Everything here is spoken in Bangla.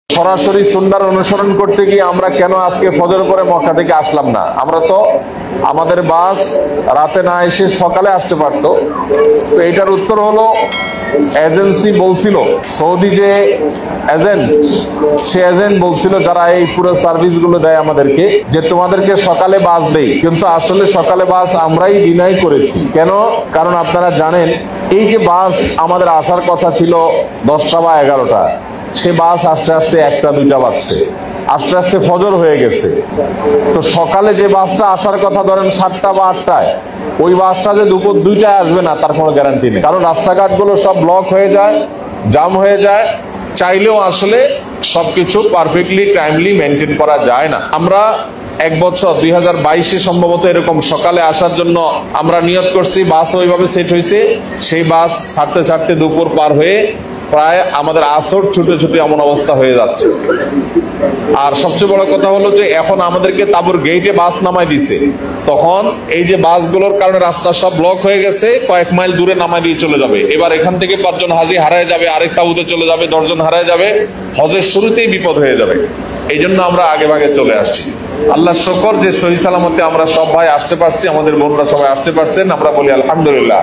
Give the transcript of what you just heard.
সরাসরি সুন্নাহর অনুসরণ করতে গিয়ে আমরা কেন আজকে ফজর পরে মক্কা থেকে আসলাম না? আমরা তো আমাদের বাস রাতে না এসে সকালে আসতে পারতো। তো এটার উত্তর হলো, এজেন্সি বলছিল, সৌদি যে এজেন্ট, সে এজেন্ট বলছিল যারা এই পুরো সার্ভিস গুলো দেয় আমাদেরকে, যে তোমাদেরকে সকালে বাস দেই, কিন্তু আসলে সকালে বাস আমরাই ডিনাই করেছি। কেন? কারণ আপনারা জানেন এই যে বাস আমাদের আসার কথা ছিল 10টা বা 11টা, সে বাস আস্তে আস্তে 1টা 2টা বাজছে, আস্তে আস্তে ফজর হয়ে গেছে। তো সকালে যে বাসটা আসার কথা ধরেন 7টা বা 8টায়, ওই বাসটা যে দুপুর 2টায় আসবে না তার কোনো গ্যারান্টি নেই। কারণ রাস্তাঘাটগুলো সব ব্লক হয়ে যায়, জাম হয়ে যায়, চাইলেও আসলে সবকিছু পারফেক্টলি টাইমলি মেনটেন করা যায় না। আমরা এক বছর 2022-এ সম্ভবত এরকম সকালে আসার জন্য আমরা নিয়ত করছি, বাস ওইভাবে সেট হয়েছে, সেই বাস ছাড়তে ছাড়তে দুপুর পার হয়ে প্রায় আমাদের আসর ছুটে ছুটে এমন অবস্থা হয়ে যাচ্ছে। আর সবচেয়ে বড় কথা হলো যে এখন আমাদেরকে তাবুর গেটে বাস নামাই দিছে, তখন এই যে বাসগুলোর কারণে রাস্তা সব ব্লক হয়ে গেছে, কয়েক মাইল দূরে নামাই দিয়ে চলে যাবে। এবার এখান থেকে 5 জন হাজি হারায় যাবে, আরেক তাবুতে চলে যাবে, 10 জন হারায় যাবে, হজের শুরুতেই বিপদ হয়ে যাবে। এই জন্য আমরা আগে ভাগে চলে আসছি। আল্লাহ শুকর যে সহি সালামতে আমরা সব ভাই আসতে পারছি, আমাদের বোনরা সবাই আসতে পারছেন, আমরা বলি আলহামদুলিল্লাহ।